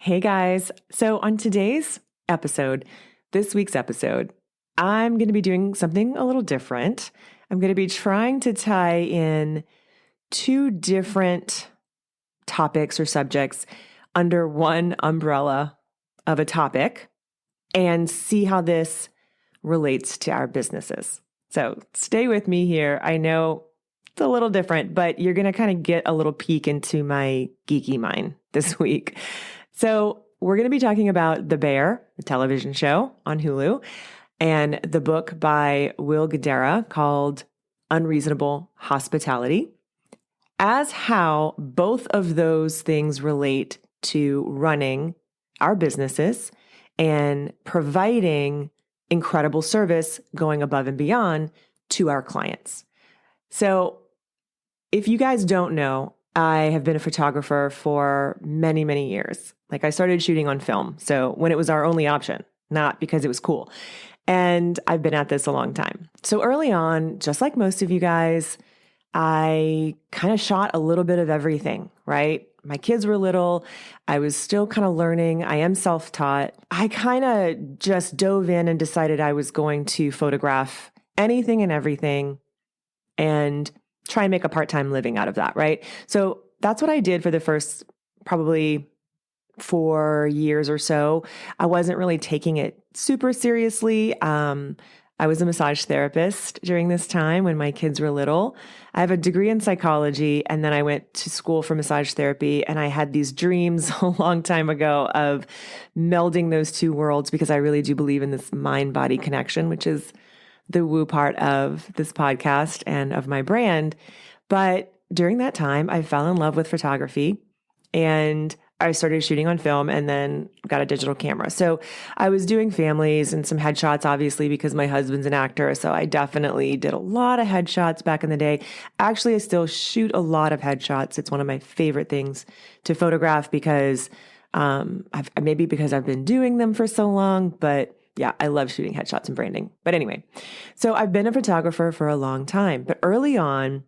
Hey guys. So on this week's episode, I'm going to be doing something a little different. I'm going to be trying to tie in two different topics or subjects under one umbrella of a topic and see how this relates to our businesses. So stay with me here. I know it's a little different, but you're going to kind of get a little peek into my geeky mind this week. So we're going to be talking about The Bear, the television show on Hulu, and the book by Will Guidara called Unreasonable Hospitality, as how both of those things relate to running our businesses and providing incredible service going above and beyond to our clients. So if you guys don't know, I have been a photographer for many, many years. Like I started shooting on film. So when it was our only option, not because it was cool. And I've been at this a long time. So early on, just like most of you guys, I kind of shot a little bit of everything, right? My kids were little. I was still kind of learning. I am self-taught. I kind of just dove in and decided I was going to photograph anything and everything and try and make a part-time living out of that, right? So that's what I did for the first probably 4 years or so. I wasn't really taking it super seriously. I was a massage therapist during this time when my kids were little. I have a degree in psychology, and then I went to school for massage therapy, and I had these dreams a long time ago of melding those two worlds because I really do believe in this mind-body connection, which is the woo part of this podcast and of my brand. But during that time, I fell in love with photography and I started shooting on film and then got a digital camera. So I was doing families and some headshots, obviously, because my husband's an actor. So I definitely did a lot of headshots back in the day. Actually, I still shoot a lot of headshots. It's one of my favorite things to photograph because maybe because I've been doing them for so long, but yeah, I love shooting headshots and branding. But anyway, so I've been a photographer for a long time. But early on,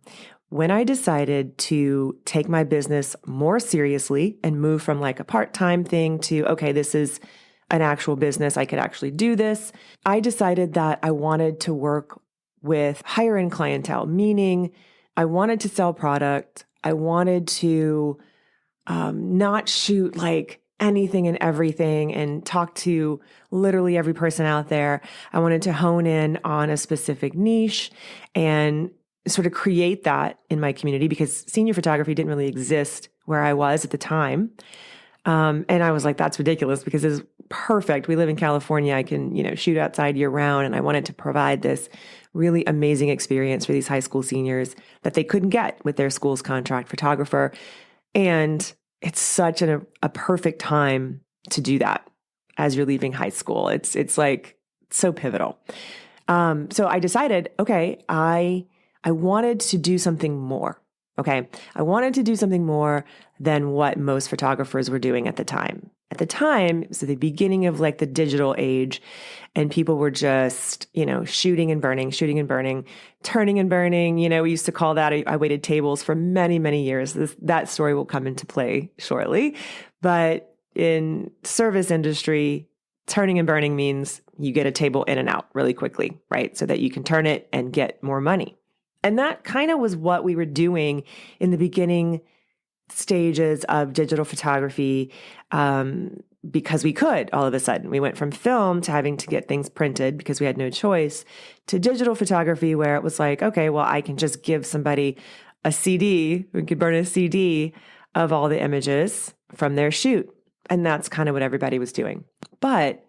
when I decided to take my business more seriously and move from like a part-time thing to, okay, this is an actual business, I could actually do this, I decided that I wanted to work with higher-end clientele, meaning I wanted to sell product. I wanted to not shoot like anything and everything and talk to literally every person out there. I wanted to hone in on a specific niche and sort of create that in my community because senior photography didn't really exist where I was at the time. And I was like, that's ridiculous because it's perfect. We live in California. I can, shoot outside year round. And I wanted to provide this really amazing experience for these high school seniors that they couldn't get with their school's contract photographer. And it's such a perfect time to do that as you're leaving high school. It's like so pivotal. So I decided, okay, I wanted to do something more. Okay. I wanted to do something more than what most photographers were doing at the time. At the time, it was the beginning of like the digital age and people were just, shooting and burning, turning and burning. We used to call that, I waited tables for many, many years. That story will come into play shortly. But in service industry, turning and burning means you get a table in and out really quickly, right? So that you can turn it and get more money. And that kind of was what we were doing in the beginning stages of digital photography because we could all of a sudden. We went from film to having to get things printed because we had no choice to digital photography where it was like, okay, well, I can just give somebody a CD. We could burn a CD of all the images from their shoot. And that's kind of what everybody was doing. But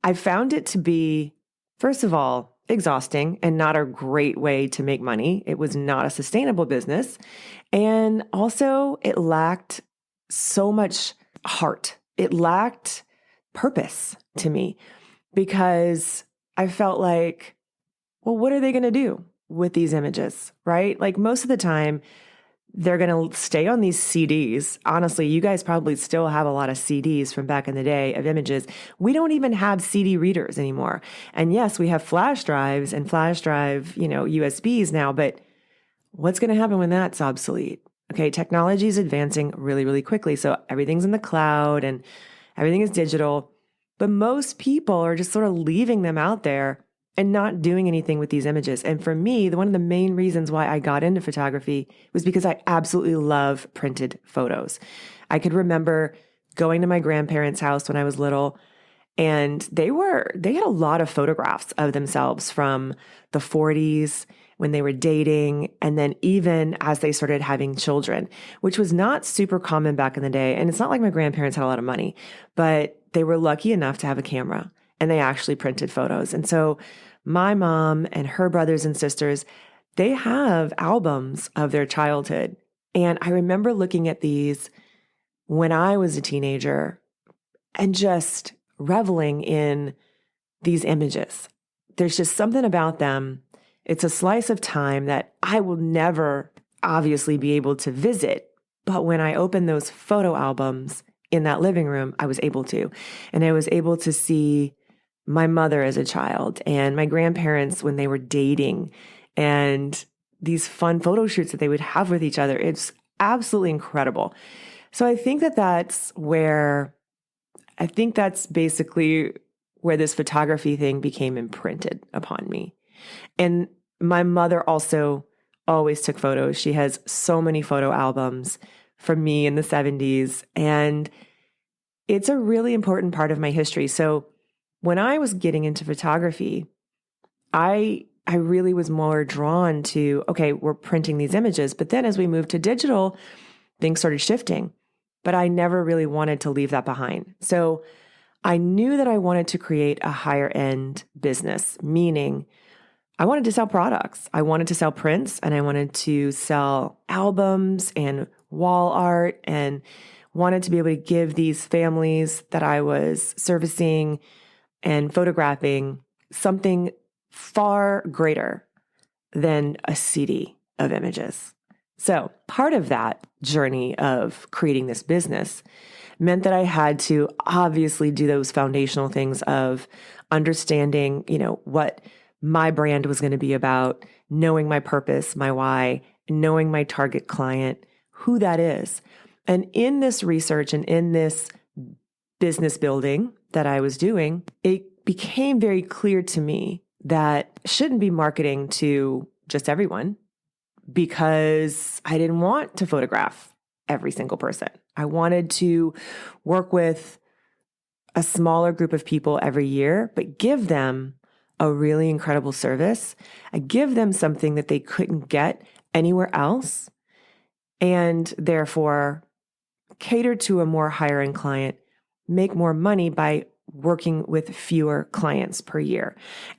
I found it to be, first of all, exhausting and not a great way to make money. It was not a sustainable business. And also it lacked so much heart. It lacked purpose to me because I felt like, well, what are they going to do with these images, right? Like most of the time, they're going to stay on these CDs. Honestly, you guys probably still have a lot of CDs from back in the day of images. We don't even have CD readers anymore. And yes, we have flash drives and flash drive, USBs now, but what's going to happen when that's obsolete? Okay, technology is advancing really, really quickly. So everything's in the cloud and everything is digital. But most people are just sort of leaving them out there and not doing anything with these images. And for me, one of the main reasons why I got into photography was because I absolutely love printed photos. I could remember going to my grandparents' house when I was little, and they had a lot of photographs of themselves from the 40s when they were dating, and then even as they started having children, which was not super common back in the day. And it's not like my grandparents had a lot of money, but they were lucky enough to have a camera and they actually printed photos. And so my mom and her brothers and sisters, they have albums of their childhood. And I remember looking at these when I was a teenager and just reveling in these images. There's just something about them. It's a slice of time that I will never obviously be able to visit. But when I opened those photo albums in that living room, I was able to. And I was able to see my mother as a child and my grandparents when they were dating and these fun photo shoots that they would have with each other. It's absolutely incredible. So I think that's basically where this photography thing became imprinted upon me. And my mother also always took photos. She has so many photo albums from me in the 70s, and it's a really important part of my history. So when I was getting into photography, I really was more drawn to, okay, we're printing these images. But then as we moved to digital, things started shifting. But I never really wanted to leave that behind. So I knew that I wanted to create a higher end business, meaning I wanted to sell products. I wanted to sell prints and I wanted to sell albums and wall art and wanted to be able to give these families that I was servicing and photographing something far greater than a CD of images. So part of that journey of creating this business meant that I had to obviously do those foundational things of understanding, what my brand was going to be about, knowing my purpose, my why, knowing my target client, who that is. And in this research and in this business building that I was doing, it became very clear to me that I shouldn't be marketing to just everyone because I didn't want to photograph every single person. I wanted to work with a smaller group of people every year, but give them a really incredible service. I give them something that they couldn't get anywhere else, and therefore cater to a more higher end client, make more money by working with fewer clients per year.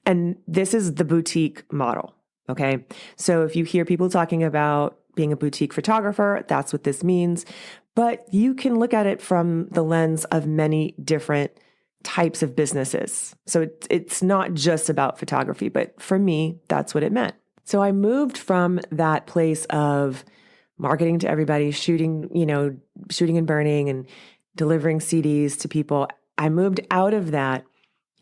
And this is the boutique model. Okay. So if you hear people talking about being a boutique photographer, that's what this means. But you can look at it from the lens of many different types of businesses. So it's not just about photography, but for me, that's what it meant. So I moved from that place of marketing to everybody, shooting and burning and delivering CDs to people. I moved out of that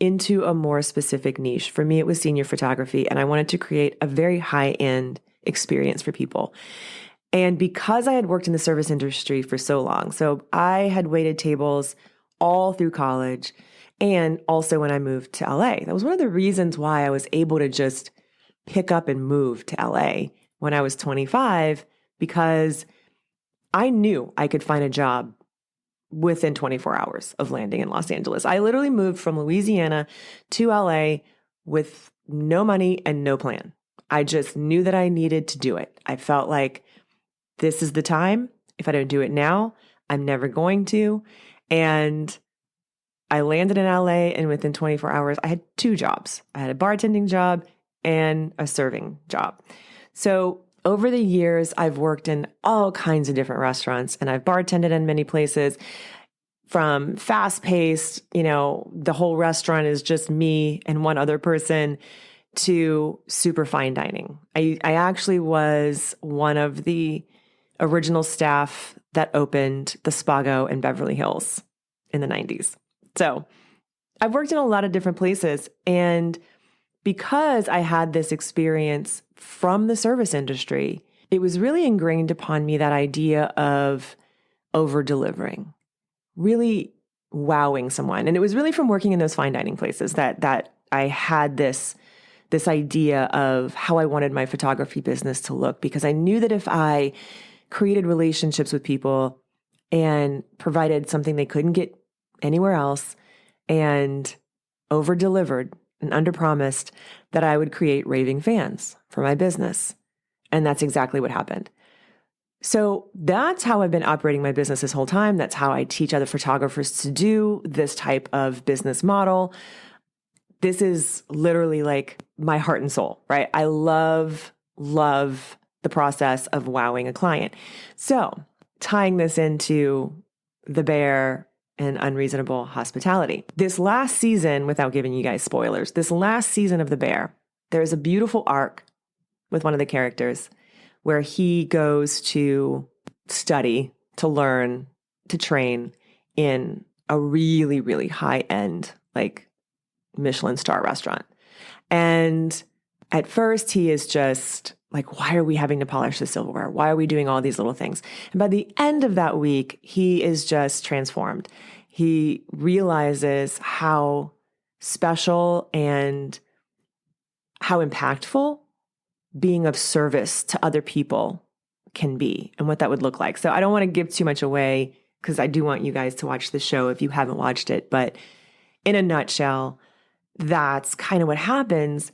into a more specific niche. For me, it was senior photography, and I wanted to create a very high-end experience for people. And because I had worked in the service industry for so long, so I had waited tables all through college and also when I moved to LA. That was one of the reasons why I was able to just pick up and move to LA when I was 25, because I knew I could find a job within 24 hours of landing in Los Angeles. I literally moved from Louisiana to LA with no money and no plan. I just knew that I needed to do it. I felt like this is the time. If I don't do it now, I'm never going to. And I landed in LA, and within 24 hours, I had 2 jobs. I had a bartending job and a serving job. So over the years, I've worked in all kinds of different restaurants, and I've bartended in many places, from fast-paced, the whole restaurant is just me and one other person, to super fine dining. I actually was one of the original staff that opened the Spago in Beverly Hills in the 90s. So I've worked in a lot of different places, and because I had this experience from the service industry, it was really ingrained upon me, that idea of over-delivering, really wowing someone. And it was really from working in those fine dining places that I had this idea of how I wanted my photography business to look, because I knew that if I created relationships with people and provided something they couldn't get anywhere else and over-delivered and under-promised, that I would create raving fans for my business. And that's exactly what happened. So that's how I've been operating my business this whole time. That's how I teach other photographers to do this type of business model. This is literally like my heart and soul, right? I love the process of wowing a client. So tying this into the Bear and Unreasonable Hospitality. This last season, without giving you guys spoilers, this last season of the Bear, there's a beautiful arc with one of the characters where he goes to study, to learn, to train in a really, really high-end, like Michelin star restaurant. And at first he is just like, why are we having to polish the silverware? Why are we doing all these little things? And by the end of that week, he is just transformed. He realizes how special and how impactful being of service to other people can be, and what that would look like. So I don't want to give too much away, because I do want you guys to watch the show if you haven't watched it. But in a nutshell, that's kind of what happens.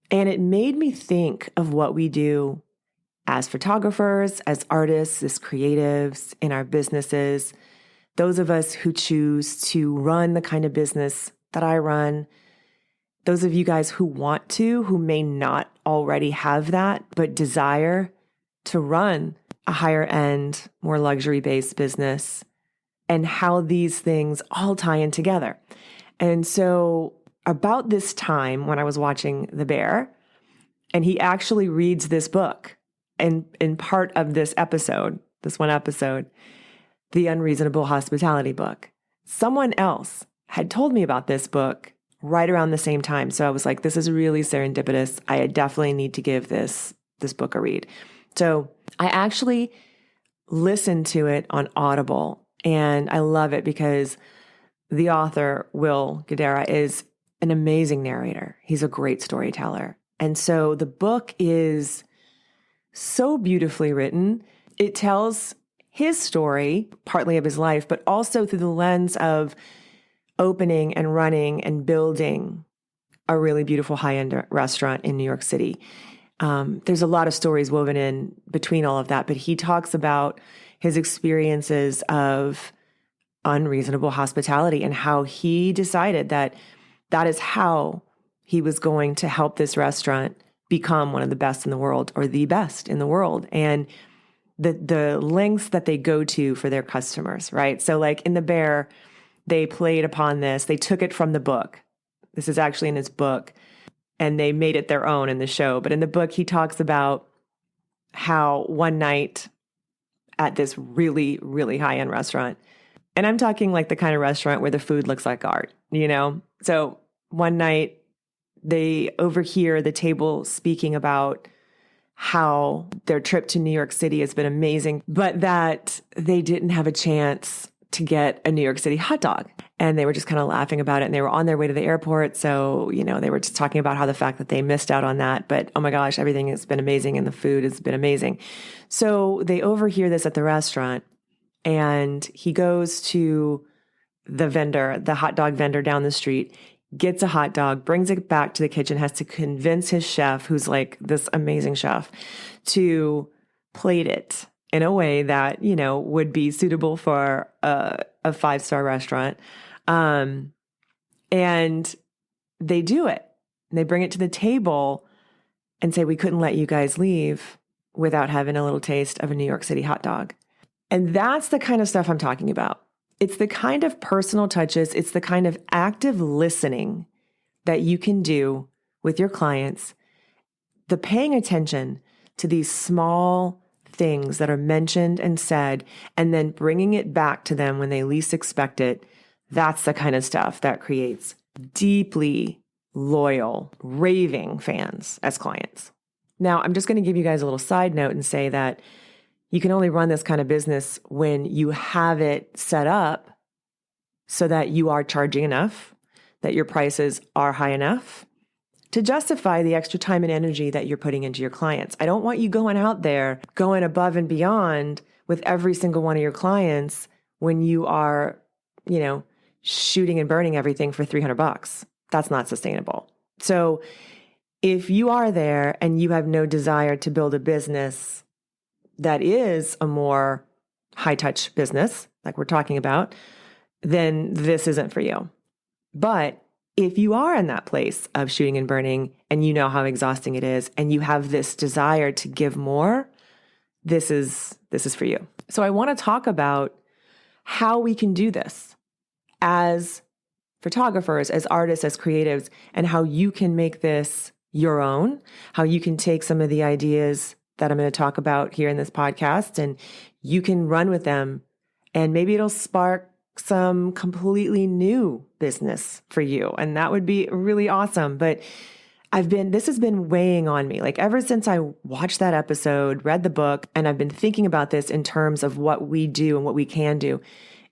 And it made me think of what we do as photographers, as artists, as creatives in our businesses. Those of us who choose to run the kind of business that I run, those of you guys who want to, who may not already have that, but desire to run a higher end, more luxury-based business, and how these things all tie in together. And so about this time when I was watching The Bear, and he actually reads this book, and in part of this episode, this one episode, the Unreasonable Hospitality book, someone else had told me about this book right around the same time. So I was like, this is really serendipitous. I definitely need to give this book a read. So I actually listened to it on Audible, and I love it because the author, Will Guidara, is an amazing narrator. He's a great storyteller. And so the book is so beautifully written. It tells his story, partly of his life, but also through the lens of opening and running and building a really beautiful high-end restaurant in New York City. There's a lot of stories woven in between all of that, but he talks about his experiences of unreasonable hospitality and how he decided that that is how he was going to help this restaurant become one of the best in the world, or the best in the world. And the lengths that they go to for their customers, right? So like in The Bear, they played upon this. They took it from the book. This is actually in his book, and they made it their own in the show. But in the book, he talks about how one night at this really, really high-end restaurant, and I'm talking like the kind of restaurant where the food looks like art, you know? So one night they overhear the table speaking about how their trip to New York City has been amazing, but that they didn't have a chance to get a New York City hot dog. And they were just kind of laughing about it, and they were on their way to the airport. So, you know, they were just talking about how the fact that they missed out on that, but oh my gosh, everything has been amazing and the food has been amazing. So they overhear this at the restaurant, and he goes to the vendor, the hot dog vendor down the street, gets a hot dog, brings it back to the kitchen, has to convince his chef, who's like this amazing chef, to plate it in a way that, you know, would be suitable for a 5-star restaurant. And they do it. And they bring it to the table and say, we couldn't let you guys leave without having a little taste of a New York City hot dog. And that's the kind of stuff I'm talking about. It's the kind of personal touches, it's the kind of active listening that you can do with your clients, the paying attention to these small things that are mentioned and said, and then bringing it back to them when they least expect it. That's the kind of stuff that creates deeply loyal, raving fans as clients. Now, I'm just going to give you guys a little side note and say that you can only run this kind of business when you have it set up so that you are charging enough, that your prices are high enough to justify the extra time and energy that you're putting into your clients. I don't want you going out there, going above and beyond with every single one of your clients when you are, shooting and burning everything for $300. That's not sustainable. So if you are there and you have no desire to build a business that is a more high-touch business, like we're talking about, then this isn't for you. But if you are in that place of shooting and burning and you know how exhausting it is and you have this desire to give more, this is for you. So I want to talk about how we can do this as photographers, as artists, as creatives, and how you can make this your own, how you can take some of the ideas that I'm going to talk about here in this podcast and you can run with them, and maybe it'll spark some completely new business for you. And that would be really awesome. But this has been weighing on me. Like ever since I watched that episode, read the book, and I've been thinking about this in terms of what we do and what we can do.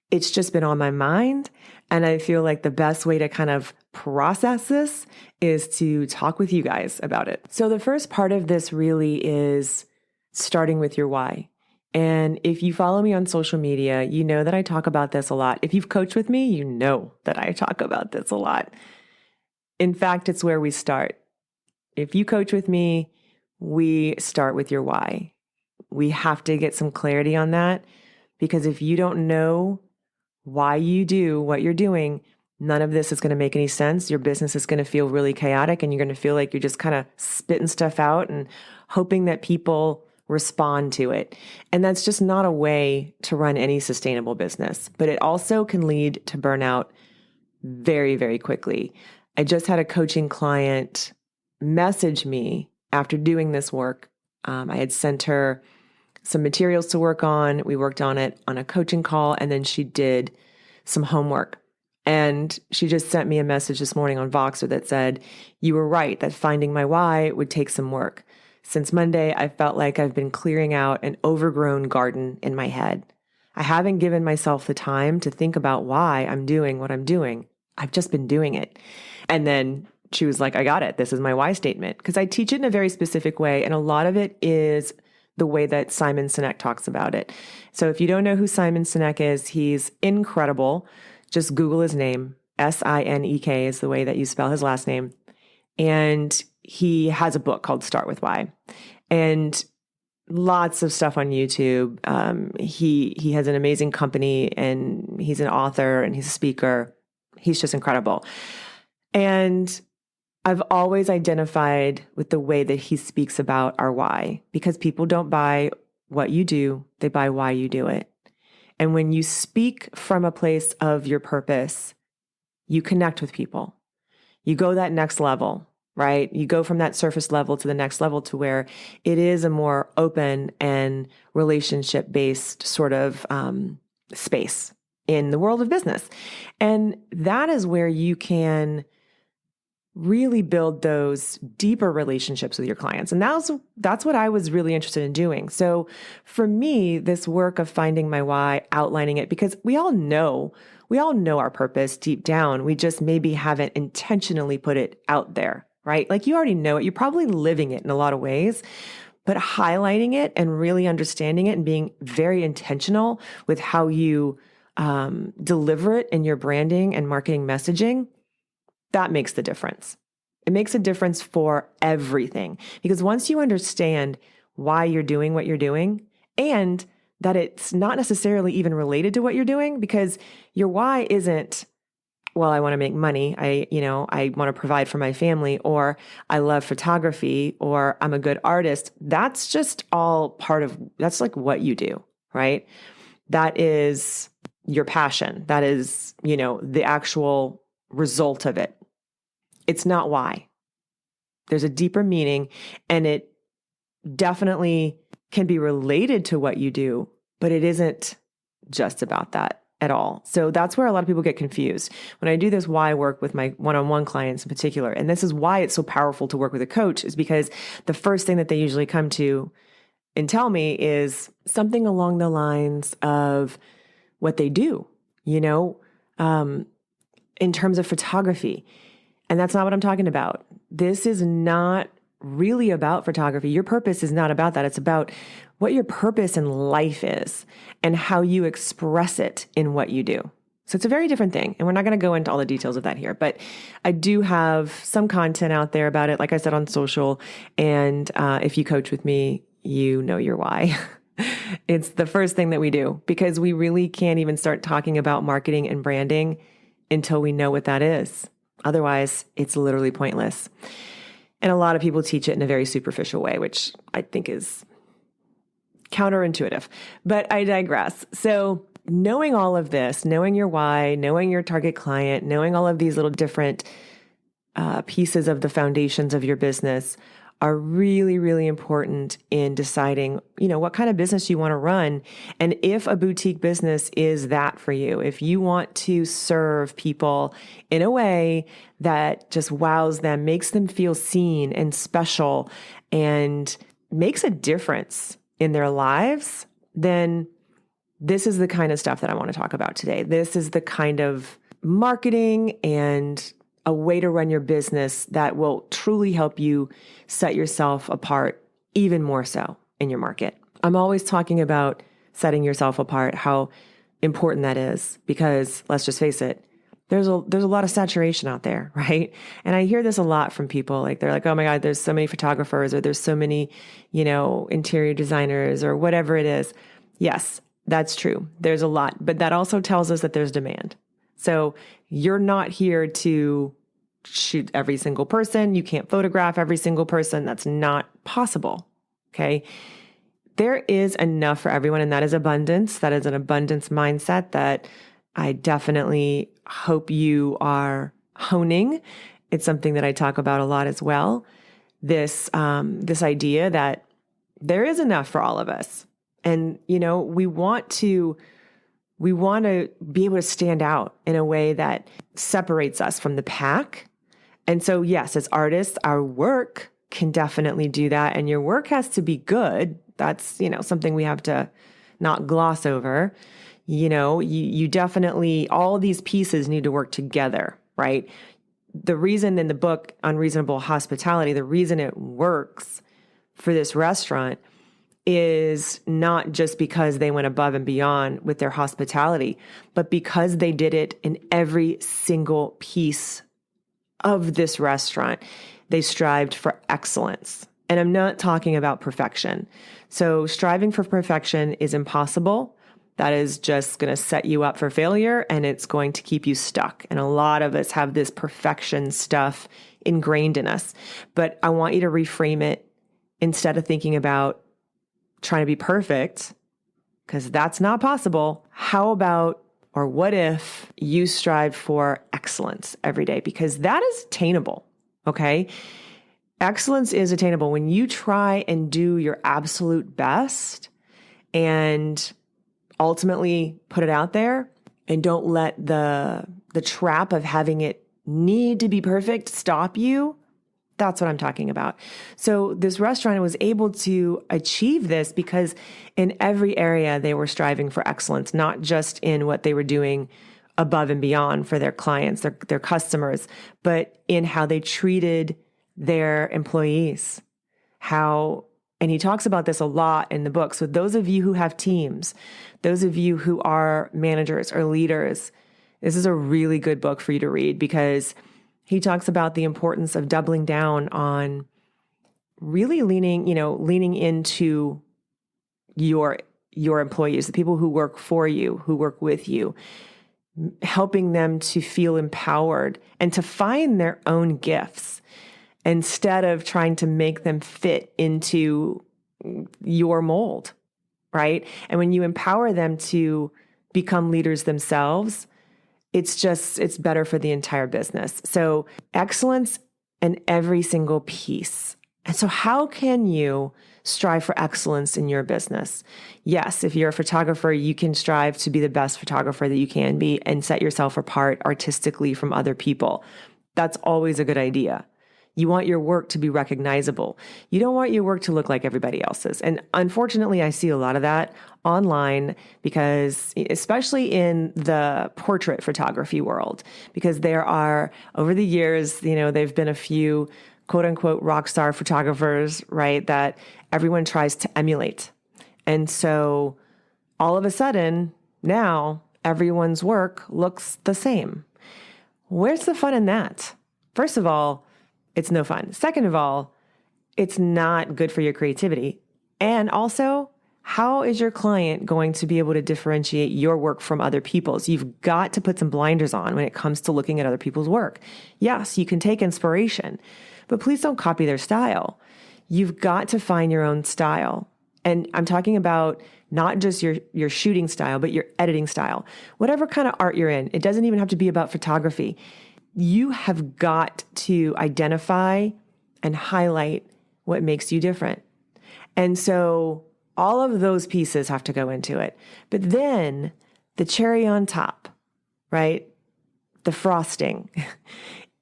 It's just been on my mind. And I feel like the best way to kind of process this is to talk with you guys about it. So the first part of this really is starting with your why. And if you follow me on social media, you know that I talk about this a lot. If you've coached with me, you know that I talk about this a lot. In fact, it's where we start. If you coach with me, we start with your why. We have to get some clarity on that, because if you don't know why you do what you're doing, none of this is going to make any sense. Your business is going to feel really chaotic and you're going to feel like you're just kind of spitting stuff out and hoping that people respond to it. And that's just not a way to run any sustainable business. But it also can lead to burnout very, very quickly. I just had a coaching client message me after doing this work. I had sent her some materials to work on. We worked on it on a coaching call, and then she did some homework. And she just sent me a message this morning on Voxer that said, "You were right that finding my why would take some work. Since Monday, I felt like I've been clearing out an overgrown garden in my head. I haven't given myself the time to think about why I'm doing what I'm doing. I've just been doing it." And then she was like, "I got it. This is my why statement." Because I teach it in a very specific way. And a lot of it is the way that Simon Sinek talks about it. So if you don't know who Simon Sinek is, he's incredible. Just Google his name. Sinek is the way that you spell his last name. And he has a book called Start With Why. And lots of stuff on YouTube. He has an amazing company, and he's an author and he's a speaker. He's just incredible. And I've always identified with the way that he speaks about our why, because people don't buy what you do, they buy why you do it. And when you speak from a place of your purpose, you connect with people. You go that next level, right? You go from that surface level to the next level to where it is a more open and relationship-based sort of space in the world of business. And that is where you can really build those deeper relationships with your clients. And that's what I was really interested in doing. So for me, this work of finding my why, outlining it, because we all know our purpose deep down. We just maybe haven't intentionally put it out there, right? Like you already know it. You're probably living it in a lot of ways, but highlighting it and really understanding it and being very intentional with how you deliver it in your branding and marketing messaging, that makes the difference. It makes a difference for everything, because once you understand why you're doing what you're doing, and that it's not necessarily even related to what you're doing, because your why isn't, well, I want to make money. I want to provide for my family, or I love photography, or I'm a good artist. That's just all that's like what you do, right? That is your passion. That is, the actual result of it. It's not why. There's a deeper meaning, and it definitely can be related to what you do, but it isn't just about that. at all. So that's where a lot of people get confused. When I do this why work with my one-on-one clients in particular, and this is why it's so powerful to work with a coach, is because the first thing that they usually come to and tell me is something along the lines of what they do, in terms of photography. And that's not what I'm talking about. This is not really about photography. Your purpose is not about that. It's about what your purpose in life is and how you express it in what you do. So it's a very different thing. And we're not going to go into all the details of that here, but I do have some content out there about it, like I said, on social. And if you coach with me, you know your why. It's the first thing that we do, because we really can't even start talking about marketing and branding until we know what that is. Otherwise, it's literally pointless. And a lot of people teach it in a very superficial way, which I think is counterintuitive, but I digress. So knowing all of this, knowing your why, knowing your target client, knowing all of these little different pieces of the foundations of your business are really, really important in deciding, what kind of business you want to run. And if a boutique business is that for you, if you want to serve people in a way that just wows them, makes them feel seen and special, and makes a difference in their lives, then this is the kind of stuff that I want to talk about today. This is the kind of marketing and a way to run your business that will truly help you set yourself apart even more so in your market. I'm always talking about setting yourself apart, how important that is, because let's just face it, there's a lot of saturation out there, right? And I hear this a lot from people. Like they're like, oh my God, there's so many photographers, or there's so many, interior designers, or whatever it is. Yes, that's true. There's a lot, but that also tells us that there's demand. So you're not here to shoot every single person. You can't photograph every single person. That's not possible. Okay. There is enough for everyone, and that is abundance. That is an abundance mindset that I definitely hope you are honing. It's something that I talk about a lot as well. This idea that there is enough for all of us. And, we want to be able to stand out in a way that separates us from the pack. And so, yes, as artists, our work can definitely do that. And your work has to be good. That's, something we have to not gloss over. You definitely, all of these pieces need to work together, right? The reason in the book, Unreasonable Hospitality, the reason it works for this restaurant is not just because they went above and beyond with their hospitality, but because they did it in every single piece of this restaurant. They strived for excellence. And I'm not talking about perfection. So striving for perfection is impossible. That is just going to set you up for failure, and it's going to keep you stuck. And a lot of us have this perfection stuff ingrained in us. But I want you to reframe it. Instead of thinking about trying to be perfect, because that's not possible. How about, or what if you strive for excellence every day? Because that is attainable, okay? Excellence is attainable when you try and do your absolute best and ultimately put it out there, and don't let the trap of having it need to be perfect stop you. That's what I'm talking about. So this restaurant was able to achieve this because in every area they were striving for excellence, not just in what they were doing above and beyond for their clients, their customers, but in how they treated their employees. And he talks about this a lot in the book. So those of you who have teams, those of you who are managers or leaders, this is a really good book for you to read, because he talks about the importance of doubling down on really leaning into your employees, the people who work for you, who work with you, helping them to feel empowered and to find their own gifts instead of trying to make them fit into your mold, right? And when you empower them to become leaders themselves, it's better for the entire business. So excellence in every single piece And so how can you strive for excellence in your business? Yes, if you're a photographer, you can strive to be the best photographer that you can be and set yourself apart artistically from other people. That's always a good idea. You want your work to be recognizable. You don't want your work to look like everybody else's. And unfortunately, I see a lot of that online because, especially in the portrait photography world, because there are, over the years, there've been a few quote unquote rock star photographers, right, that everyone tries to emulate. And so all of a sudden, now everyone's work looks the same. Where's the fun in that? First of all, it's no fun. Second of all, it's not good for your creativity. And also, how is your client going to be able to differentiate your work from other people's? You've got to put some blinders on when it comes to looking at other people's work. Yes, you can take inspiration, but please don't copy their style. You've got to find your own style. And I'm talking about not just your shooting style, but your editing style. Whatever kind of art you're in, it doesn't even have to be about photography. You have got to identify and highlight what makes you different. And so all of those pieces have to go into it. But then the cherry on top, right? The frosting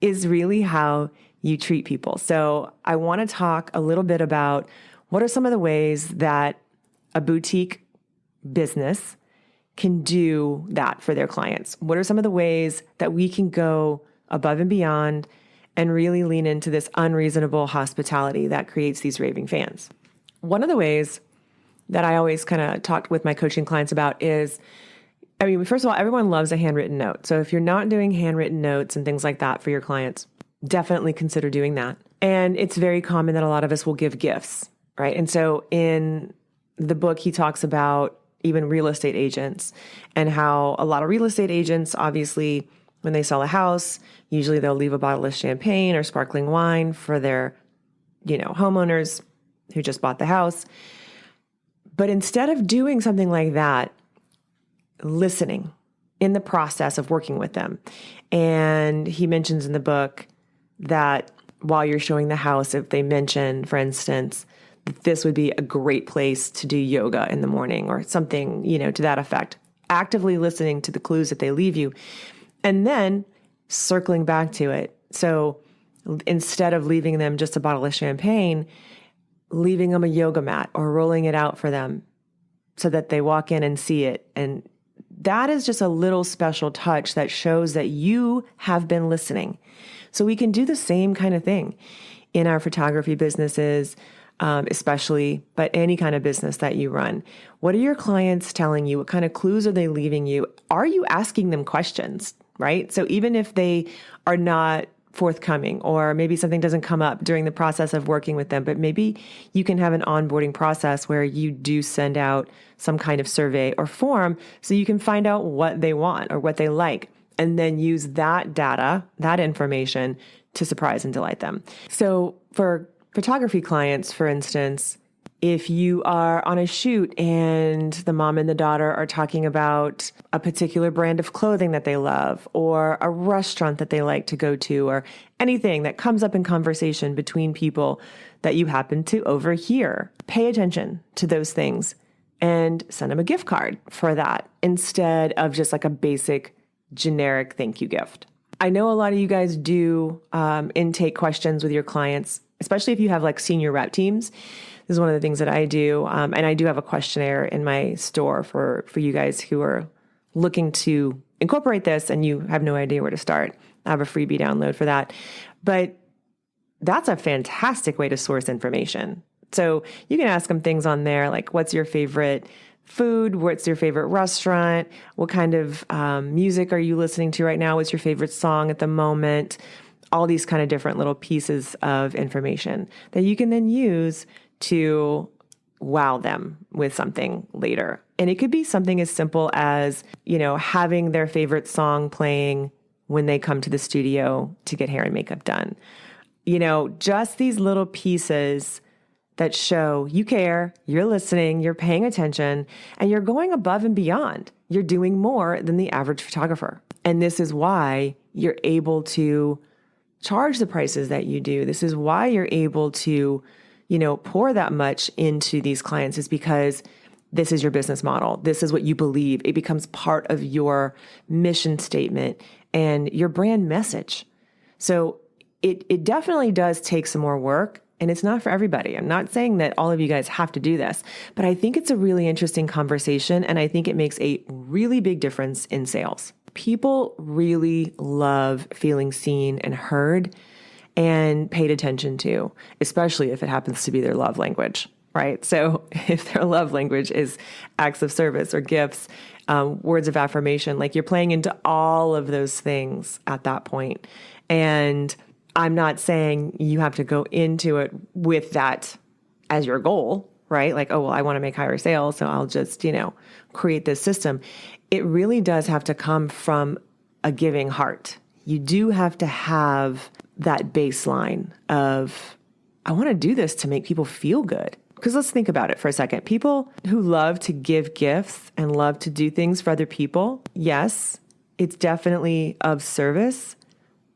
is really how you treat people. So I want to talk a little bit about what are some of the ways that a boutique business can do that for their clients. What are some of the ways that we can go above and beyond and really lean into this unreasonable hospitality that creates these raving fans? One of the ways that I always kind of talk with my coaching clients about is, first of all, everyone loves a handwritten note. So if you're not doing handwritten notes and things like that for your clients, definitely consider doing that. And it's very common that a lot of us will give gifts, right? And so in the book, he talks about even real estate agents and how a lot of real estate agents, obviously, when they sell a house, usually they'll leave a bottle of champagne or sparkling wine for their, homeowners who just bought the house. But instead of doing something like that, listening in the process of working with them. And he mentions in the book that while you're showing the house, if they mention, for instance, that this would be a great place to do yoga in the morning or something, to that effect, actively listening to the clues that they leave you. And then circling back to it. So instead of leaving them just a bottle of champagne, leaving them a yoga mat or rolling it out for them so that they walk in and see it. And that is just a little special touch that shows that you have been listening. So we can do the same kind of thing in our photography businesses, especially, but any kind of business that you run. What are your clients telling you? What kind of clues are they leaving you? Are you asking them questions, right? So even if they are not forthcoming, or maybe something doesn't come up during the process of working with them, but maybe you can have an onboarding process where you do send out some kind of survey or form so you can find out what they want or what they like, and then use that data, that information to surprise and delight them. So for photography clients, for instance, if you are on a shoot and the mom and the daughter are talking about a particular brand of clothing that they love, or a restaurant that they like to go to, or anything that comes up in conversation between people that you happen to overhear, pay attention to those things and send them a gift card for that instead of just like a basic generic thank you gift. I know a lot of you guys do intake questions with your clients, especially if you have like senior rep teams. This is one of the things that I do. And I do have a questionnaire in my store for you guys who are looking to incorporate this and you have no idea where to start. I have a freebie download for that. But that's a fantastic way to source information. So you can ask them things on there like, what's your favorite food? What's your favorite restaurant? What kind of music are you listening to right now? What's your favorite song at the moment? All these kind of different little pieces of information that you can then use to wow them with something later. And it could be something as simple as, having their favorite song playing when they come to the studio to get hair and makeup done. Just these little pieces that show you care, you're listening, you're paying attention, and you're going above and beyond. You're doing more than the average photographer. And this is why you're able to charge the prices that you do. This is why you're able to, pour that much into these clients, is because this is your business model. This is what you believe. It becomes part of your mission statement and your brand message. So it definitely does take some more work, and it's not for everybody. I'm not saying that all of you guys have to do this, but I think it's a really interesting conversation, and I think it makes a really big difference in sales. People really love feeling seen and heard and paid attention to, especially if it happens to be their love language, right? So if their love language is acts of service or gifts, words of affirmation, like you're playing into all of those things at that point. And I'm not saying you have to go into it with that as your goal, right? Like, oh, well, I want to make higher sales, so I'll just, create this system. It really does have to come from a giving heart. You do have to have that baseline of, I want to do this to make people feel good. Because let's think about it for a second. People who love to give gifts and love to do things for other people, yes, it's definitely of service,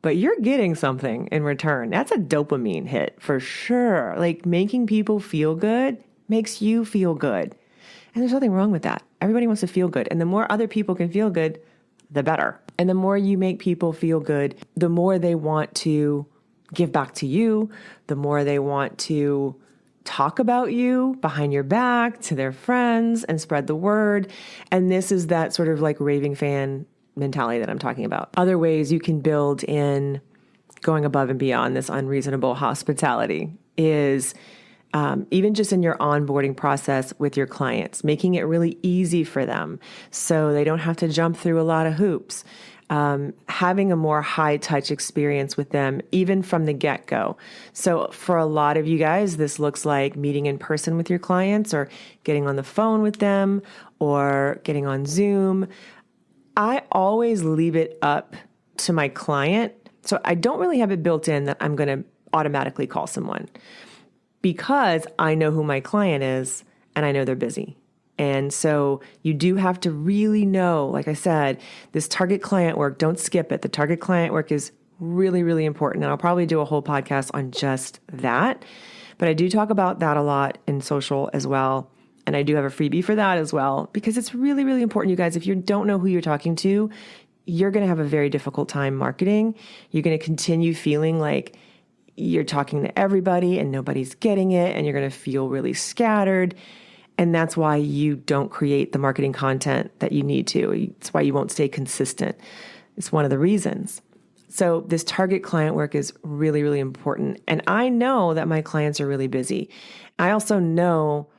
but you're getting something in return. That's a dopamine hit for sure. Like making people feel good makes you feel good. And there's nothing wrong with that. Everybody wants to feel good. And the more other people can feel good, the better. And the more you make people feel good, the more they want to give back to you, the more they want to talk about you behind your back to their friends and spread the word. And this is that sort of like raving fan mentality that I'm talking about. Other ways you can build in going above and beyond this unreasonable hospitality is even just in your onboarding process with your clients, making it really easy for them so they don't have to jump through a lot of hoops. Having a more high touch experience with them, even from the get-go. So for a lot of you guys, this looks like meeting in person with your clients or getting on the phone with them or getting on Zoom. I always leave it up to my client. So I don't really have it built in that I'm going to automatically call someone because I know who my client is and I know they're busy. And so you do have to really know, like I said, this target client work, don't skip it. The target client work is really, really important. And I'll probably do a whole podcast on just that. But I do talk about that a lot in social as well. And I do have a freebie for that as well, because it's really, really important, you guys. If you don't know who you're talking to, you're going to have a very difficult time marketing. You're going to continue feeling like you're talking to everybody and nobody's getting it, and you're going to feel really scattered. And that's why you don't create the marketing content that you need to. It's why you won't stay consistent. It's one of the reasons. So this target client work is really, really important. And I know that my clients are really busy. I also know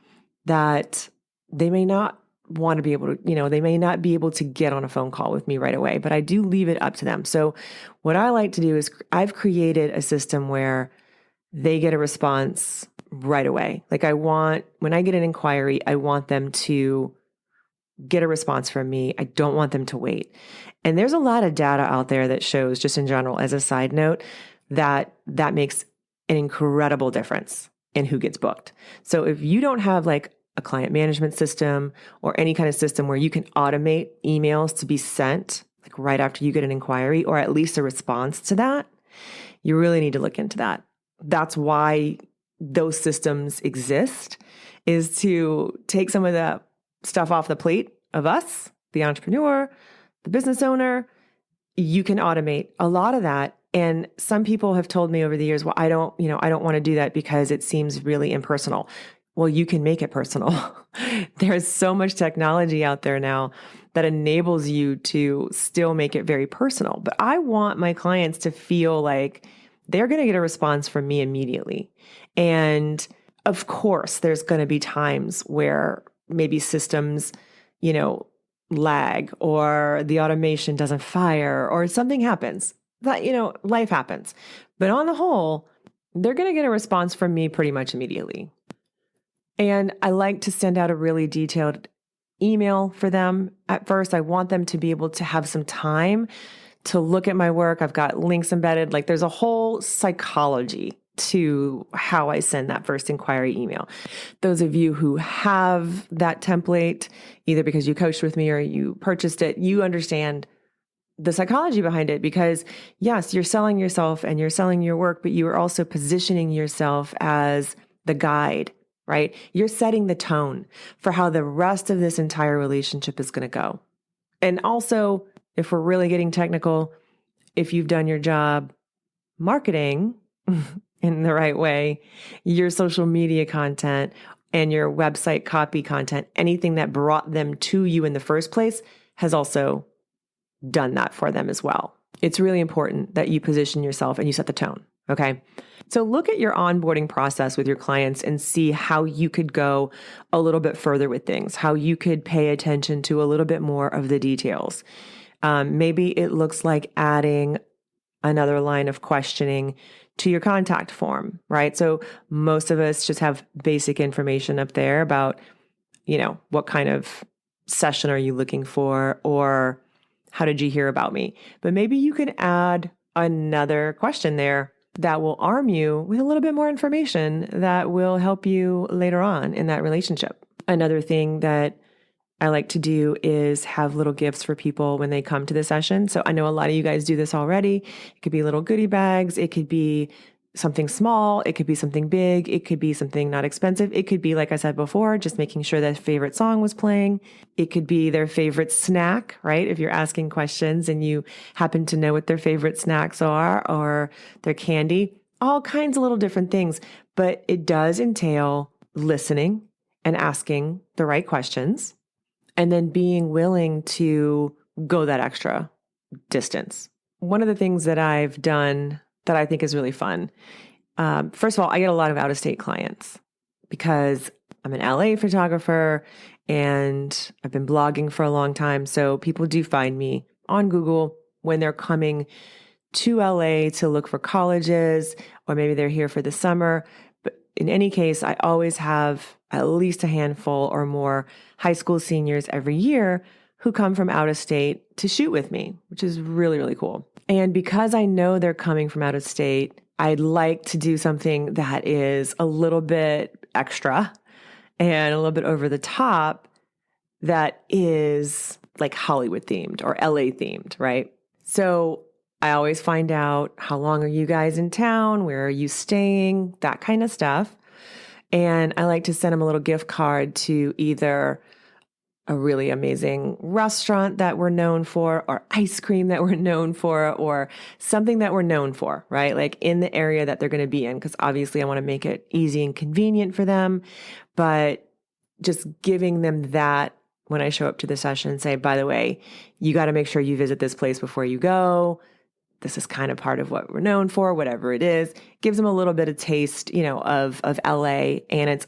that they may not want to be able to, they may not be able to get on a phone call with me right away, but I do leave it up to them. So what I like to do is I've created a system where they get a response right away. Like when I get an inquiry, I want them to get a response from me. I don't want them to wait. And there's a lot of data out there that shows, just in general, as a side note, that makes an incredible difference in who gets booked. So if you don't have like a client management system or any kind of system where you can automate emails to be sent like right after you get an inquiry, or at least a response to that, you really need to look into that. That's why those systems exist, is to take some of the stuff off the plate of us, the entrepreneur, the business owner. You can automate a lot of that. And some people have told me over the years, well, I don't want to do that because it seems really impersonal. Well, you can make it personal. There's so much technology out there now that enables you to still make it very personal. But I want my clients to feel like they're going to get a response from me immediately. And of course, there's going to be times where maybe systems, lag, or the automation doesn't fire, or something happens. That, life happens. But on the whole, they're going to get a response from me pretty much immediately. And I like to send out a really detailed email for them. At first, I want them to be able to have some time to look at my work. I've got links embedded. Like there's a whole psychology to how I send that first inquiry email. Those of you who have that template, either because you coached with me or you purchased it, you understand the psychology behind it, because yes, you're selling yourself and you're selling your work, but you are also positioning yourself as the guide, right? You're setting the tone for how the rest of this entire relationship is going to go. And also, if we're really getting technical, if you've done your job marketing in the right way, your social media content and your website copy content, anything that brought them to you in the first place, has also done that for them as well. It's really important that you position yourself and you set the tone. Okay. So look at your onboarding process with your clients and see how you could go a little bit further with things, how you could pay attention to a little bit more of the details. Maybe it looks like adding another line of questioning to your contact form, right? So most of us just have basic information up there about, what kind of session are you looking for, or how did you hear about me? But maybe you could add another question there that will arm you with a little bit more information that will help you later on in that relationship. Another thing that I like to do is have little gifts for people when they come to the session. So I know a lot of you guys do this already. It could be little goodie bags. It could be something small. It could be something big. It could be something not expensive. It could be, like I said before, just making sure their favorite song was playing. It could be their favorite snack, right? If you're asking questions and you happen to know what their favorite snacks are, or their candy, all kinds of little different things. But it does entail listening and asking the right questions, and then being willing to go that extra distance. One of the things that I've done that I think is really fun, first of all, I get a lot of out-of-state clients because I'm an LA photographer and I've been blogging for a long time. So people do find me on Google when they're coming to LA to look for colleges, or maybe they're here for the summer. But in any case, I always have at least a handful or more high school seniors every year who come from out of state to shoot with me, which is really, really cool. And because I know they're coming from out of state, I'd like to do something that is a little bit extra and a little bit over the top, that is like Hollywood themed or LA themed, right? So I always find out, how long are you guys in town? Where are you staying? That kind of stuff. And I like to send them a little gift card to either a really amazing restaurant that we're known for, or ice cream that we're known for, or something that we're known for, right? Like in the area that they're going to be in, because obviously I want to make it easy and convenient for them. But just giving them that when I show up to the session and say, by the way, you got to make sure you visit this place before you go. This is kind of part of what we're known for, whatever it is, gives them a little bit of taste, of LA. And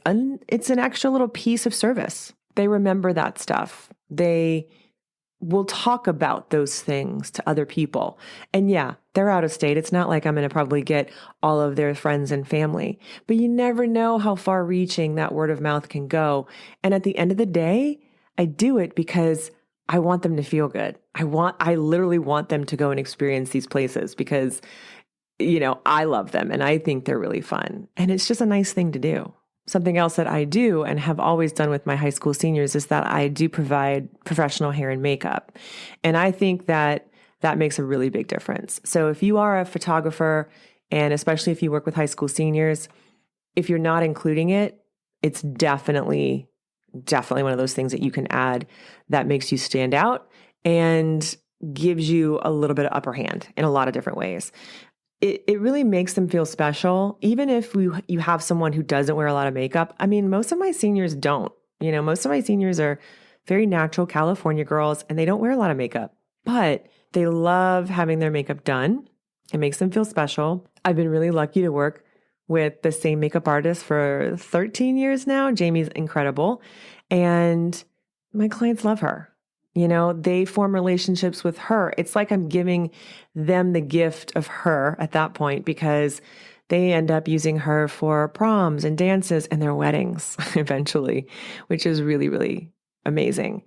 it's an extra little piece of service. They remember that stuff. They will talk about those things to other people. And yeah, they're out of state. It's not like I'm going to probably get all of their friends and family, but you never know how far reaching that word of mouth can go. And at the end of the day, I do it because I want them to feel good. I literally want them to go and experience these places because, I love them and I think they're really fun. And it's just a nice thing to do. Something else that I do and have always done with my high school seniors is that I do provide professional hair and makeup. And I think that makes a really big difference. So if you are a photographer, and especially if you work with high school seniors, if you're not including it, it's definitely one of those things that you can add that makes you stand out and gives you a little bit of upper hand in a lot of different ways. It really makes them feel special, even if you have someone who doesn't wear a lot of makeup. I mean, most of my seniors don't. Most of my seniors are very natural California girls, and they don't wear a lot of makeup, but they love having their makeup done. It makes them feel special. I've been really lucky to work with the same makeup artist for 13 years now. Jamie's incredible, and my clients love her. They form relationships with her. It's like I'm giving them the gift of her at that point, because they end up using her for proms and dances and their weddings eventually, which is really, really amazing.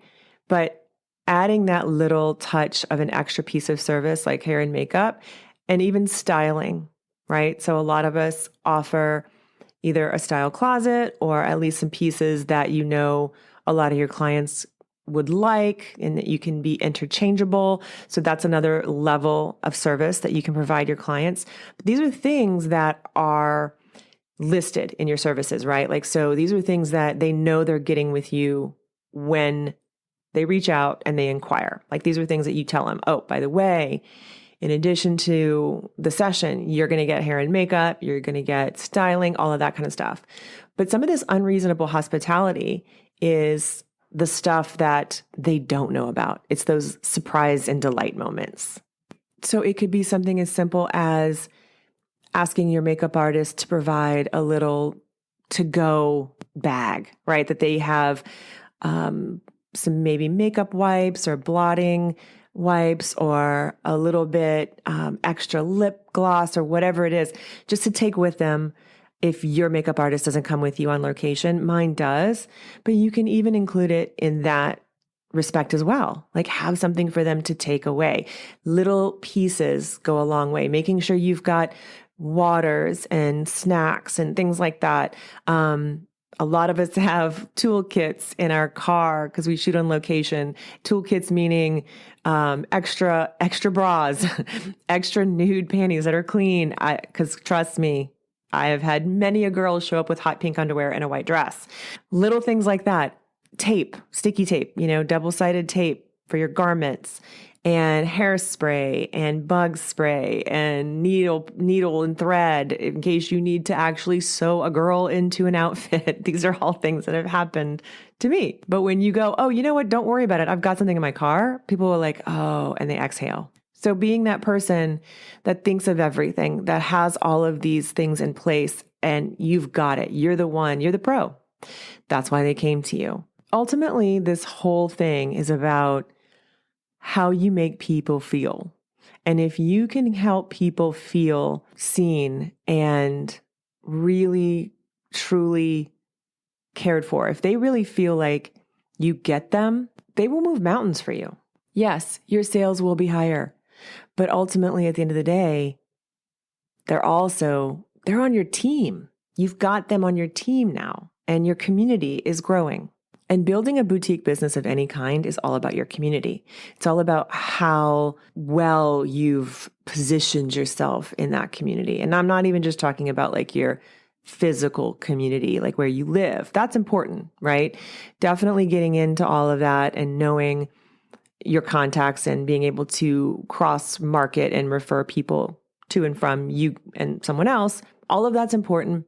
But adding that little touch of an extra piece of service like hair and makeup, and even styling, right? So a lot of us offer either a style closet or at least some pieces that a lot of your clients would like, and that you can be interchangeable. So that's another level of service that you can provide your clients. But these are things that are listed in your services, right? Like, so these are things that they know they're getting with you when they reach out and they inquire. Like, these are things that you tell them, oh, by the way, in addition to the session, you're going to get hair and makeup, you're going to get styling, all of that kind of stuff. But some of this unreasonable hospitality is the stuff that they don't know about. It's those surprise and delight moments. So it could be something as simple as asking your makeup artist to provide a little to-go bag, right? That they have some maybe makeup wipes or blotting wipes or a little bit extra lip gloss or whatever it is, just to take with them if your makeup artist doesn't come with you on location. Mine does, but you can even include it in that respect as well. Like, have something for them to take away. Little pieces go a long way. Making sure you've got waters and snacks and things like that. A lot of us have toolkits in our car because we shoot on location. Toolkits meaning extra bras, extra nude panties that are clean. Because trust me, I have had many a girl show up with hot pink underwear and a white dress. Little things like that. Tape, sticky tape, double-sided tape for your garments, and hairspray and bug spray and needle and thread in case you need to actually sew a girl into an outfit. These are all things that have happened to me. But when you go, oh, you know what? Don't worry about it. I've got something in my car. People are like, oh, and they exhale. So being that person that thinks of everything, that has all of these things in place, and you've got it. You're the one. You're the pro. That's why they came to you. Ultimately, this whole thing is about how you make people feel. And if you can help people feel seen and really, truly cared for, if they really feel like you get them, they will move mountains for you. Yes, your sales will be higher, but ultimately at the end of the day, they're on your team. You've got them on your team now, and your community is growing. And building a boutique business of any kind is all about your community. It's all about how well you've positioned yourself in that community. And I'm not even just talking about like your physical community, like where you live. That's important, right? Definitely getting into all of that and knowing your contacts and being able to cross market and refer people to and from you and someone else. All of that's important.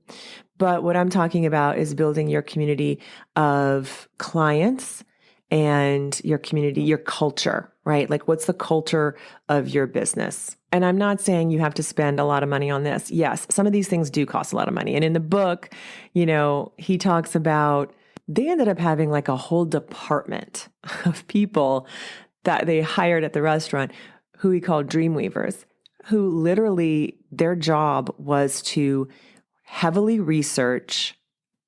But what I'm talking about is building your community of clients and your community, your culture, right? Like, what's the culture of your business? And I'm not saying you have to spend a lot of money on this. Yes, some of these things do cost a lot of money. And in the book, he talks about they ended up having like a whole department of people that they hired at the restaurant who he called Dreamweavers, who literally their job was to heavily research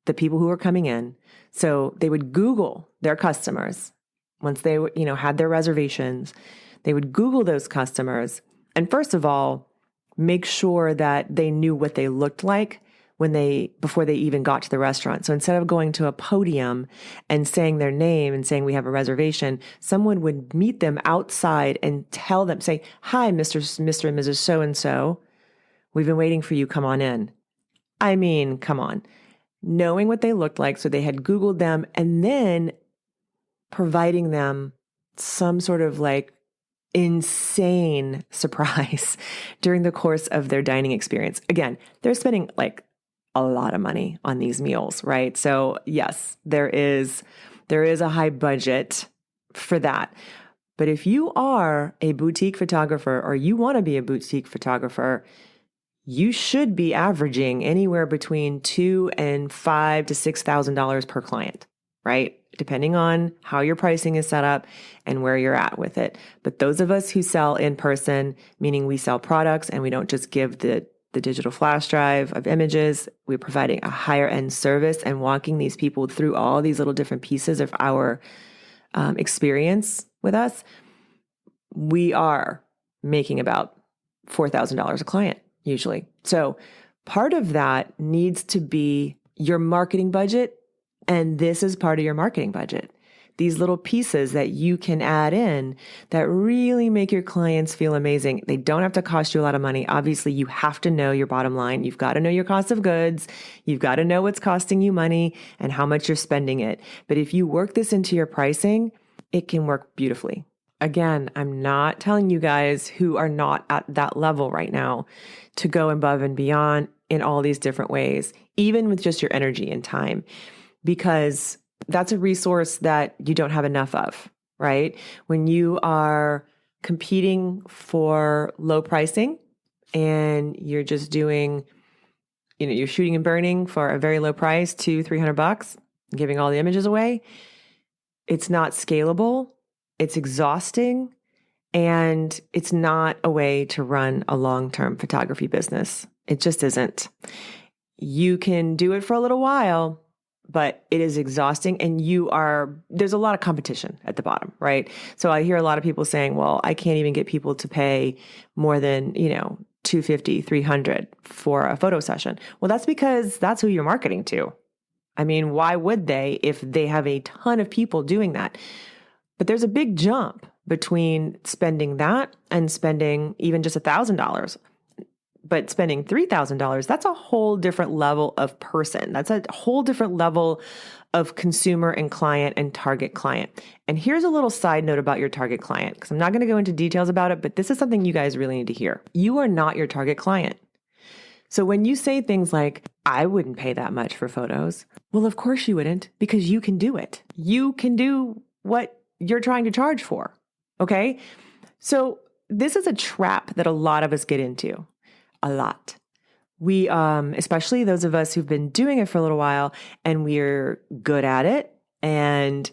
the people who were coming in. So they would Google their customers once they had their reservations. They would Google those customers. And first of all, make sure that they knew what they looked like before they even got to the restaurant. So instead of going to a podium and saying their name and saying we have a reservation, someone would meet them outside and tell them, say, "Hi, Mr. and Mrs. So-and-so. We've been waiting for you. Come on in." I mean, come on. Knowing what they looked like, so they had Googled them, and then providing them some sort of like insane surprise during the course of their dining experience. Again, they're spending like a lot of money on these meals, right? So yes, there is a high budget for that. But if you are a boutique photographer or you want to be a boutique photographer, you should be averaging anywhere between $2,000 and $5,000 to $6,000 per client, right? Depending on how your pricing is set up and where you're at with it. But those of us who sell in person, meaning we sell products and we don't just give the digital flash drive of images, we're providing a higher end service and walking these people through all these little different pieces of our experience with us. We are making about $4,000 a client usually. So part of that needs to be your marketing budget. And this is part of your marketing budget. these little pieces that you can add in that really make your clients feel amazing. They don't have to cost you a lot of money. Obviously, you have to know your bottom line. You've got to know your cost of goods. You've got to know what's costing you money and how much you're spending it. But if you work this into your pricing, it can work beautifully. Again, I'm not telling you guys who are not at that level right now to go above and beyond in all these different ways, even with just your energy and time, because that's a resource that you don't have enough of, right? When you are competing for low pricing and you're just doing, you're shooting and burning for a very low price, $200-$300, giving all the images away, it's not scalable, it's exhausting, and it's not a way to run a long-term photography business. It just isn't. You can do it for a little while, but it is exhausting, and there's a lot of competition at the bottom, right? So I hear a lot of people saying, well, I can't even get people to pay more than, $250, $300 for a photo session. Well, that's because that's who you're marketing to. I mean, why would they if they have a ton of people doing that? But there's a big jump between spending that and spending even just $1,000. But spending $3,000, that's a whole different level of person. That's a whole different level of consumer and client and target client. And here's a little side note about your target client, because I'm not going to go into details about it, but this is something you guys really need to hear. You are not your target client. So when you say things like, I wouldn't pay that much for photos, well, of course you wouldn't, because you can do it. You can do what you're trying to charge for. Okay. So this is a trap that a lot of us get into. A lot. We, especially those of us who've been doing it for a little while and we're good at it and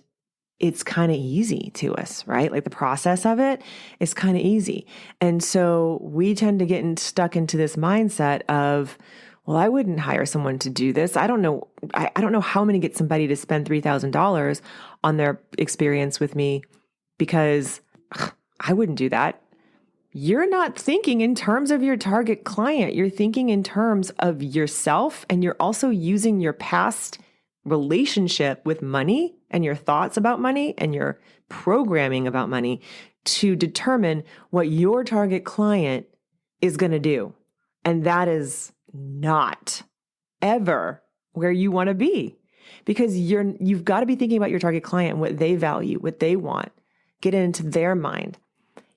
it's kind of easy to us, right? Like the process of it is kind of easy. And so we tend to get stuck into this mindset of, well, I wouldn't hire someone to do this. I don't know. I don't know how I'm going to get somebody to spend $3,000 on their experience with me because I wouldn't do that. You're not thinking in terms of your target client. You're thinking in terms of yourself, and you're also using your past relationship with money and your thoughts about money and your programming about money to determine what your target client is going to do. And that is not ever where you want to be, because you've got to be thinking about your target client and what they value, what they want. Get into their mind.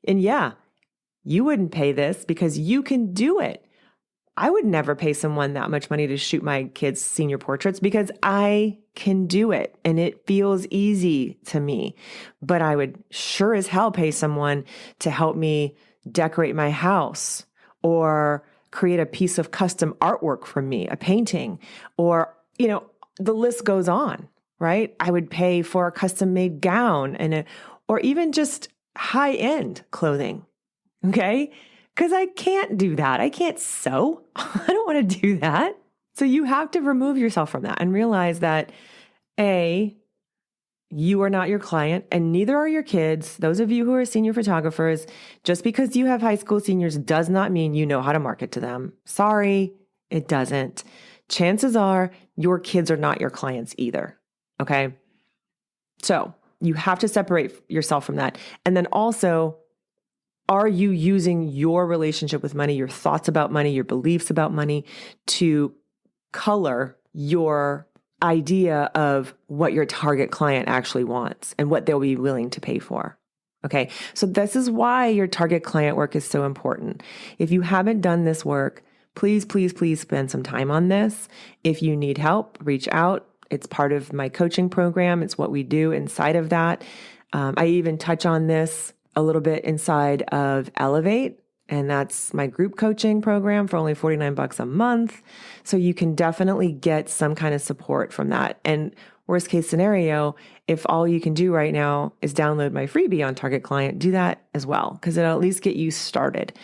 And yeah, you wouldn't pay this because you can do it. I would never pay someone that much money to shoot my kids' senior portraits because I can do it and it feels easy to me. But I would sure as hell pay someone to help me decorate my house or create a piece of custom artwork for me, a painting, or, the list goes on, right? I would pay for a custom made gown or even just high-end clothing. Okay? Because I can't do that. I can't sew. I don't want to do that. So you have to remove yourself from that and realize that A, you are not your client and neither are your kids. Those of you who are senior photographers, just because you have high school seniors does not mean you know how to market to them. Sorry, it doesn't. Chances are your kids are not your clients either. Okay? So you have to separate yourself from that. And then also, are you using your relationship with money, your thoughts about money, your beliefs about money to color your idea of what your target client actually wants and what they'll be willing to pay for? Okay, so this is why your target client work is so important. If you haven't done this work, please, please, please spend some time on this. If you need help, reach out. It's part of my coaching program. It's what we do inside of that. I even touch on this a little bit inside of Elevate, and that's my group coaching program for only $49 a month. So you can definitely get some kind of support from that. And worst case scenario, if all you can do right now is download my freebie on Target Client, do that as well, because it'll at least get you started.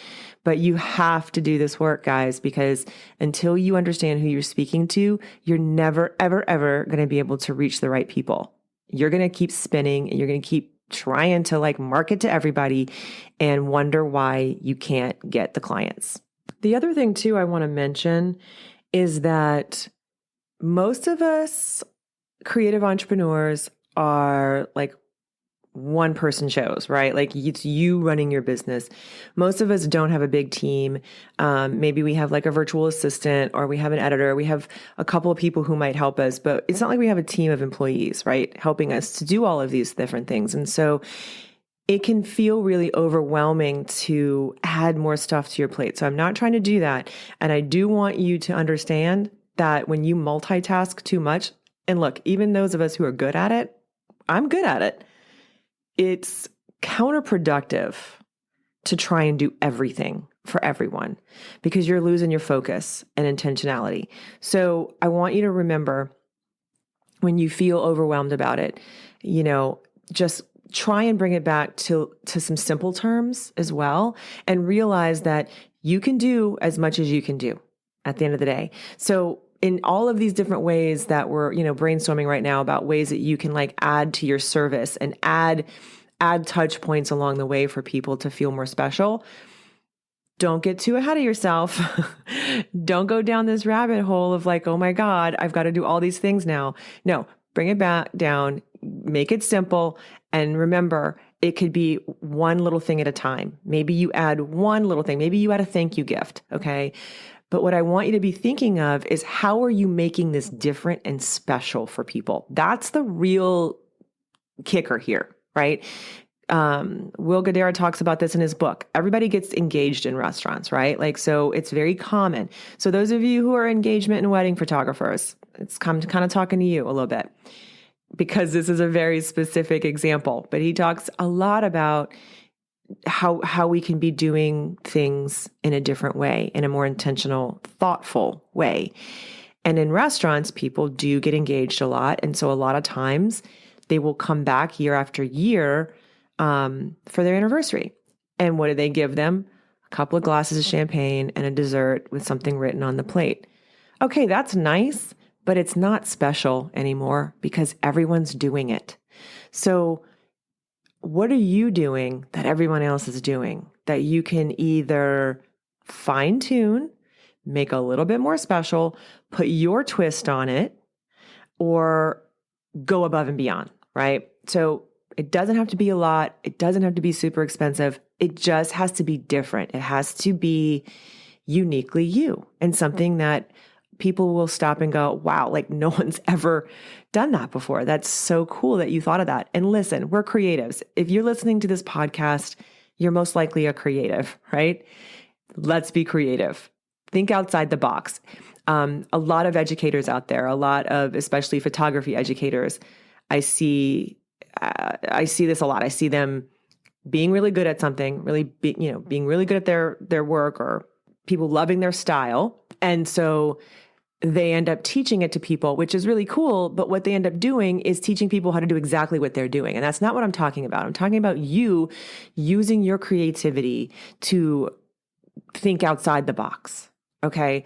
But you have to do this work, guys, because until you understand who you're speaking to, you're never, ever, ever going to be able to reach the right people. You're going to keep spinning and you're going to keep trying to market to everybody and wonder why you can't get the clients. The other thing too I want to mention is that most of us creative entrepreneurs are like one person shows, right? Like it's you running your business. Most of us don't have a big team. Maybe we have like a virtual assistant or we have an editor. We have a couple of people who might help us, but it's not like we have a team of employees, right? Helping us to do all of these different things. And so it can feel really overwhelming to add more stuff to your plate. So I'm not trying to do that. And I do want you to understand that when you multitask too much, and look, even those of us who are good at it, I'm good at it. It's counterproductive to try and do everything for everyone because you're losing your focus and intentionality. So I want you to remember when you feel overwhelmed about it, just try and bring it back to some simple terms as well and realize that you can do as much as you can do at the end of the day. So in all of these different ways that we're, brainstorming right now about ways that you can like add to your service and add touch points along the way for people to feel more special. Don't get too ahead of yourself. Don't go down this rabbit hole of like, oh my God, I've got to do all these things now. No, bring it back down, make it simple. And remember, it could be one little thing at a time. Maybe you add one little thing. Maybe you add a thank you gift. Okay. But what I want you to be thinking of is how are you making this different and special for people? That's the real kicker here, right? Will Guidara talks about this in his book. Everybody gets engaged in restaurants, right? Like, so it's very common. So those of you who are engagement and wedding photographers, it's come to kind of talking to you a little bit because this is a very specific example, but he talks a lot about how we can be doing things in a different way, in a more intentional, thoughtful way. And in restaurants, people do get engaged a lot. And so a lot of times they will come back year after year for their anniversary. And what do they give them? A couple of glasses of champagne and a dessert with something written on the plate. Okay, that's nice, but it's not special anymore because everyone's doing it. So what are you doing that everyone else is doing that you can either fine tune, make a little bit more special, put your twist on it, or go above and beyond, right? So it doesn't have to be a lot. It doesn't have to be super expensive. It just has to be different. It has to be uniquely you and something that people will stop and go, wow, like no one's ever done that before. That's so cool that you thought of that. And listen, we're creatives. If you're listening to this podcast, you're most likely a creative, right? Let's be creative. Think outside the box. A lot of educators out there, a lot of especially photography educators, I see this a lot. I see them being really good at something, being really good at their work, or people loving their style. And so they end up teaching it to people, which is really cool. But what they end up doing is teaching people how to do exactly what they're doing. And that's not what I'm talking about. I'm talking about you using your creativity to think outside the box. Okay.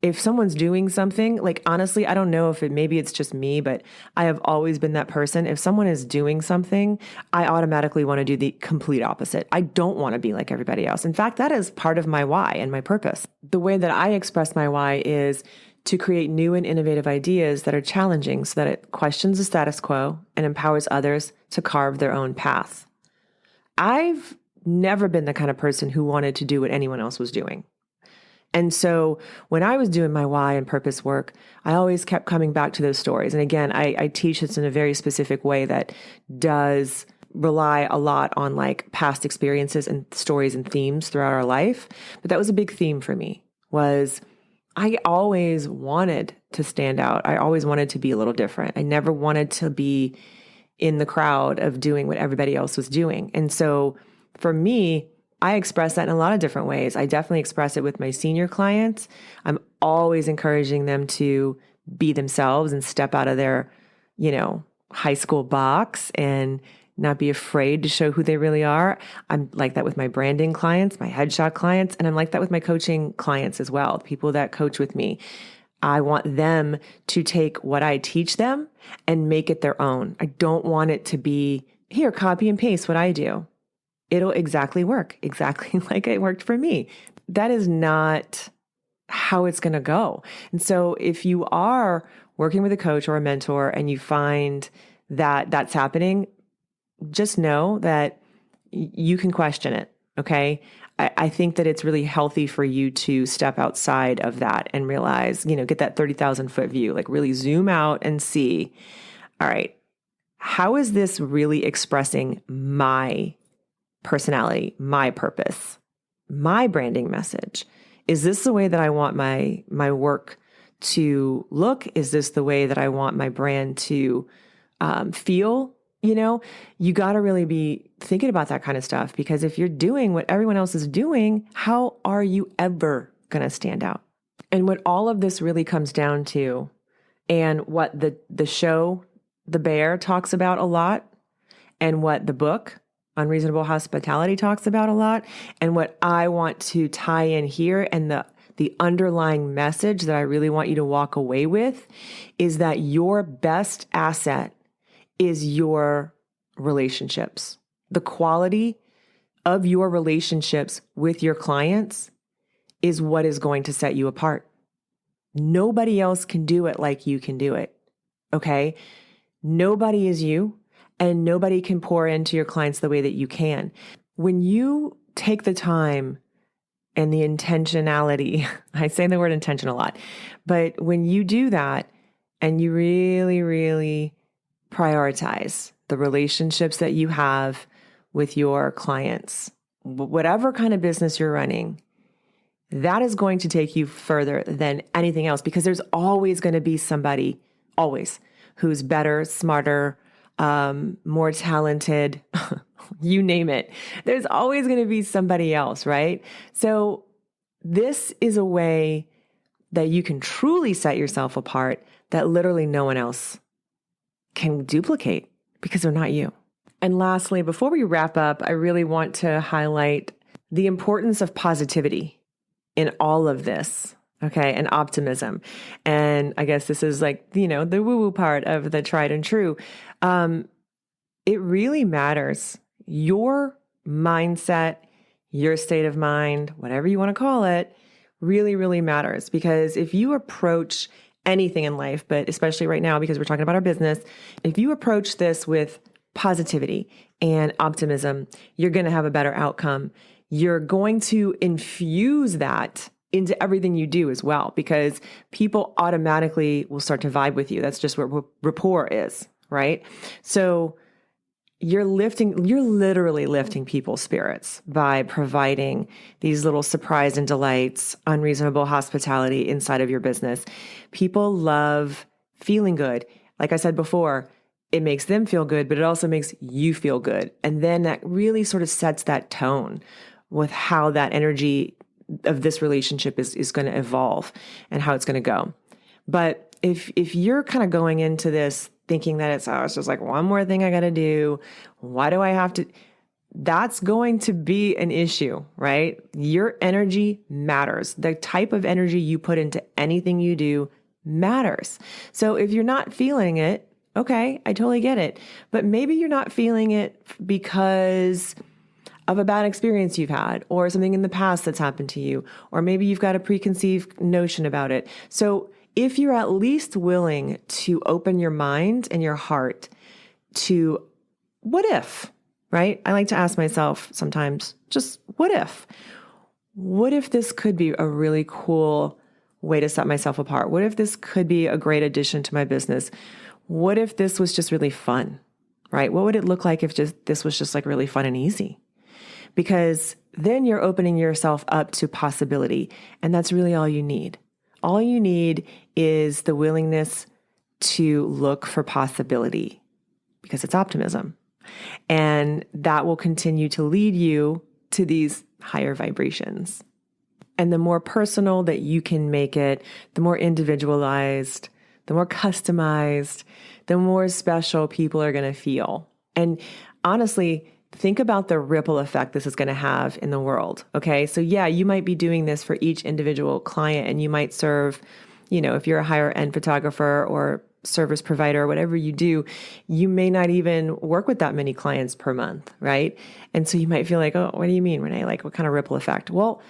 If someone's doing something, like honestly, I don't know if maybe it's just me, but I have always been that person. If someone is doing something, I automatically want to do the complete opposite. I don't want to be like everybody else. In fact, that is part of my why and my purpose. The way that I express my why is to create new and innovative ideas that are challenging so that it questions the status quo and empowers others to carve their own path. I've never been the kind of person who wanted to do what anyone else was doing. And so when I was doing my why and purpose work, I always kept coming back to those stories. And again, I teach this in a very specific way that does rely a lot on like past experiences and stories and themes throughout our life. But that was a big theme for me, was I always wanted to stand out. I always wanted to be a little different. I never wanted to be in the crowd of doing what everybody else was doing. And so for me, I express that in a lot of different ways. I definitely express it with my senior clients. I'm always encouraging them to be themselves and step out of their, high school box and not be afraid to show who they really are. I'm like that with my branding clients, my headshot clients, and I'm like that with my coaching clients as well, people that coach with me. I want them to take what I teach them and make it their own. I don't want it to be, here, copy and paste what I do. It'll exactly work, exactly like it worked for me. That is not how it's going to go. And so if you are working with a coach or a mentor and you find that that's happening, just know that you can question it. Okay. I think that it's really healthy for you to step outside of that and realize, get that 30,000 foot view, like really zoom out and see, all right, how is this really expressing my personality, my purpose, my branding message? Is this the way that I want my work to look? Is this the way that I want my brand to feel? You got to really be thinking about that kind of stuff, because if you're doing what everyone else is doing, how are you ever going to stand out? And what all of this really comes down to, and what the show, The Bear, talks about a lot, and what the book, Unreasonable Hospitality, talks about a lot, and what I want to tie in here, and the underlying message that I really want you to walk away with, is that your best asset is your relationships. The quality of your relationships with your clients is what is going to set you apart. Nobody else can do it like you can do it. Okay? Nobody is you, and nobody can pour into your clients the way that you can. When you take the time and the intentionality, I say the word intention a lot, but when you do that and you really, really prioritize the relationships that you have with your clients, whatever kind of business you're running, that is going to take you further than anything else, because there's always going to be somebody, always, who's better, smarter, more talented, you name it. There's always going to be somebody else, right? So this is a way that you can truly set yourself apart that literally no one else can duplicate, because they're not you. And lastly, before we wrap up, I really want to highlight the importance of positivity in all of this, okay, and optimism. And I guess this is like, the woo-woo part of the tried and true. It really matters. Your mindset, your state of mind, whatever you want to call it, really, really matters. Because if you approach anything in life, but especially right now, because we're talking about our business, if you approach this with positivity and optimism, you're going to have a better outcome. You're going to infuse that into everything you do as well, because people automatically will start to vibe with you. That's just what rapport is, right? So you're literally lifting people's spirits by providing these little surprise and delights, unreasonable hospitality inside of your business. People love feeling good. Like I said before, it makes them feel good, but it also makes you feel good. And then that really sort of sets that tone with how that energy of this relationship is going to evolve and how it's going to go. But if you're kind of going into this thinking that it's just like one more thing I got to do, why do I have to? That's going to be an issue, right? Your energy matters. The type of energy you put into anything you do matters. So if you're not feeling it, okay, I totally get it. But maybe you're not feeling it because of a bad experience you've had, or something in the past that's happened to you, or maybe you've got a preconceived notion about it. So if you're at least willing to open your mind and your heart to what if, right? I like to ask myself sometimes, just what if? What if this could be a really cool way to set myself apart? What if this could be a great addition to my business? What if this was just really fun, right? What would it look like if this was just like really fun and easy? Because then you're opening yourself up to possibility. And that's really all you need. All you need is the willingness to look for possibility, because it's optimism. And that will continue to lead you to these higher vibrations. And the more personal that you can make it, the more individualized, the more customized, the more special people are going to feel. And honestly, think about the ripple effect this is going to have in the world. Okay. So yeah, you might be doing this for each individual client, and you might serve, if you're a higher end photographer or service provider, whatever you do, you may not even work with that many clients per month. Right. And so you might feel like, oh, what do you mean, Renee? Like, what kind of ripple effect? Well,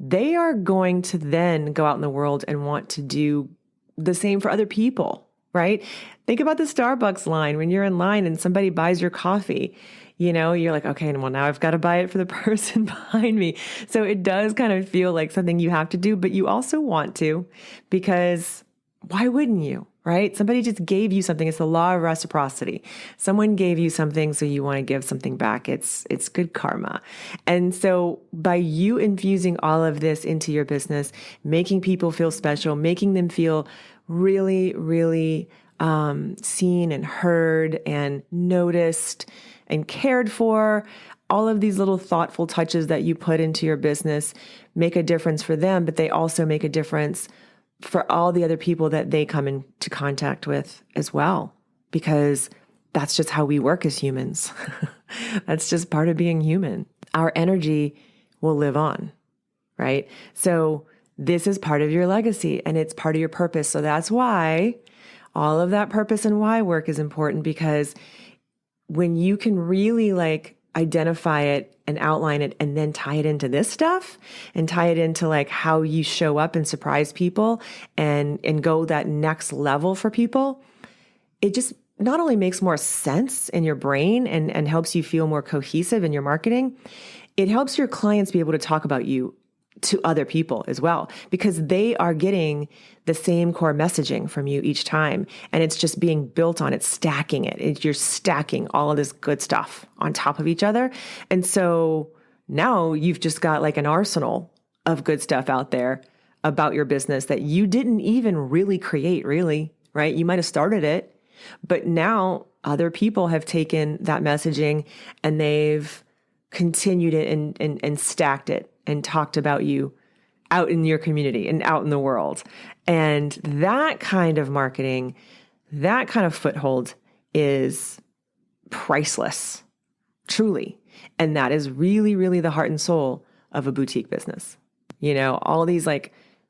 they are going to then go out in the world and want to do the same for other people. right? Think about the Starbucks line when you're in line and somebody buys your coffee. You're like, okay, well, now I've got to buy it for the person behind me. So it does kind of feel like something you have to do, but you also want to, because why wouldn't you, right? Somebody just gave you something. It's the law of reciprocity. Someone gave you something, so you want to give something back. It's good karma. And so by you infusing all of this into your business, making people feel special, making them feel really, really seen and heard and noticed and cared for, all of these little thoughtful touches that you put into your business make a difference for them, but they also make a difference for all the other people that they come into contact with as well, because that's just how we work as humans. That's just part of being human. Our energy will live on, right? So this is part of your legacy and it's part of your purpose. So that's why all of that purpose and why work is important, because when you can really identify it and outline it and then tie it into this stuff and tie it into how you show up and surprise people and go that next level for people, it just not only makes more sense in your brain and helps you feel more cohesive in your marketing, it helps your clients be able to talk about you to other people as well, because they are getting the same core messaging from you each time. And it's just being built on, it's stacking it. You're stacking all of this good stuff on top of each other. And so now you've just got an arsenal of good stuff out there about your business that you didn't even really create, really, right? You might have started it, but now other people have taken that messaging and they've continued it and stacked it and talked about you out in your community and out in the world. And that kind of marketing, that kind of foothold is priceless, truly. And that is really, really the heart and soul of a boutique business. All these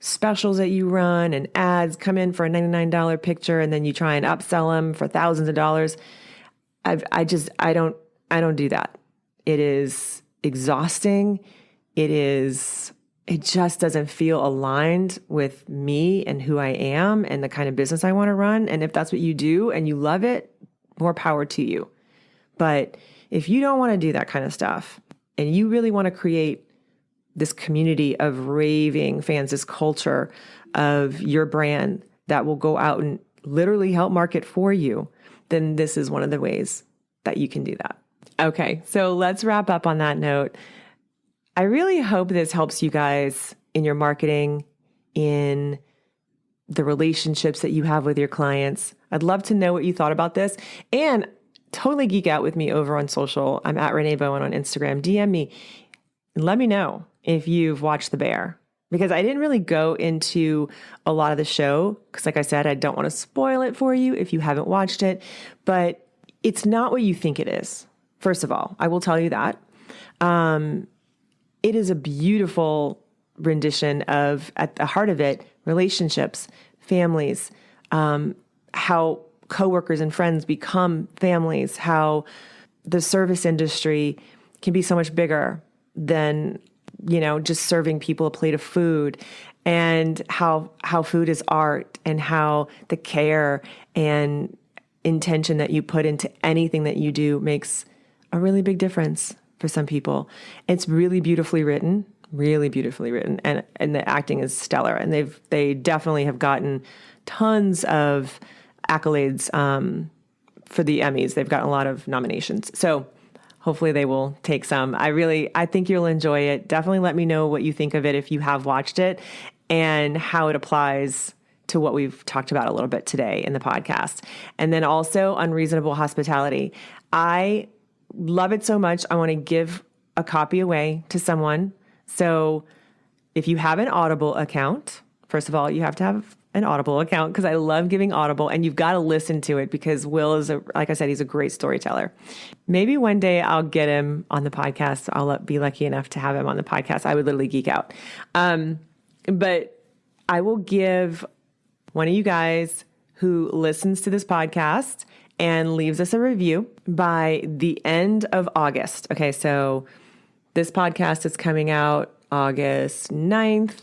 specials that you run and ads come in for a $99 picture and then you try and upsell them for thousands of dollars. I don't do that. It is exhausting. It just doesn't feel aligned with me and who I am and the kind of business I want to run. And if that's what you do and you love it, more power to you. But if you don't want to do that kind of stuff and you really want to create this community of raving fans, this culture of your brand that will go out and literally help market for you, then this is one of the ways that you can do that. Okay, so let's wrap up on that note. I really hope this helps you guys in your marketing, in the relationships that you have with your clients. I'd love to know what you thought about this, and totally geek out with me over on social. I'm at Renee Bowen on Instagram. DM me and let me know if you've watched The Bear, because I didn't really go into a lot of the show because, like I said, I don't want to spoil it for you if you haven't watched it, but it's not what you think it is. First of all, I will tell you that. It is a beautiful rendition of, at the heart of it, relationships, families, how coworkers and friends become families, how the service industry can be so much bigger than, just serving people a plate of food, and how food is art, and how the care and intention that you put into anything that you do makes a really big difference for some people. It's really beautifully written, and the acting is stellar. And they definitely have gotten tons of accolades for the Emmys. They've gotten a lot of nominations. So hopefully they will take some. I think you'll enjoy it. Definitely let me know what you think of it if you have watched it and how it applies to what we've talked about a little bit today in the podcast. And then also Unreasonable Hospitality. I love it so much. I want to give a copy away to someone. So if you have an Audible account, first of all, you have to have an Audible account because I love giving Audible, and you've got to listen to it because Will is, like I said, he's a great storyteller. Maybe one day I'll get him on the podcast. I'll be lucky enough to have him on the podcast. I would literally geek out. But I will give one of you guys who listens to this podcast and leaves us a review by the end of August. Okay, so this podcast is coming out August 9th.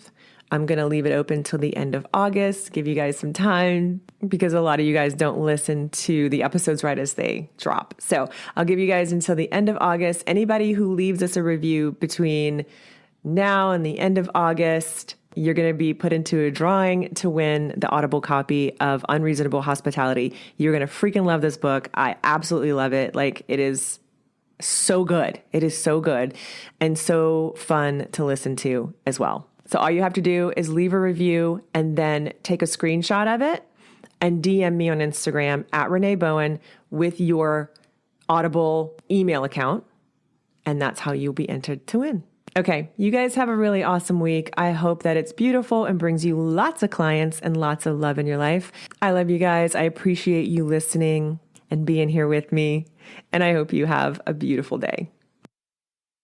I'm going to leave it open till the end of August, give you guys some time because a lot of you guys don't listen to the episodes right as they drop. So I'll give you guys until the end of August. Anybody who leaves us a review between now and the end of August, you're going to be put into a drawing to win the Audible copy of Unreasonable Hospitality. You're going to freaking love this book. I absolutely love it. Like, it is so good. It is so good and so fun to listen to as well. So all you have to do is leave a review and then take a screenshot of it and DM me on Instagram at Renee Bowen with your Audible email account. And that's how you'll be entered to win. Okay, you guys have a really awesome week. I hope that it's beautiful and brings you lots of clients and lots of love in your life. I love you guys. I appreciate you listening and being here with me. And I hope you have a beautiful day.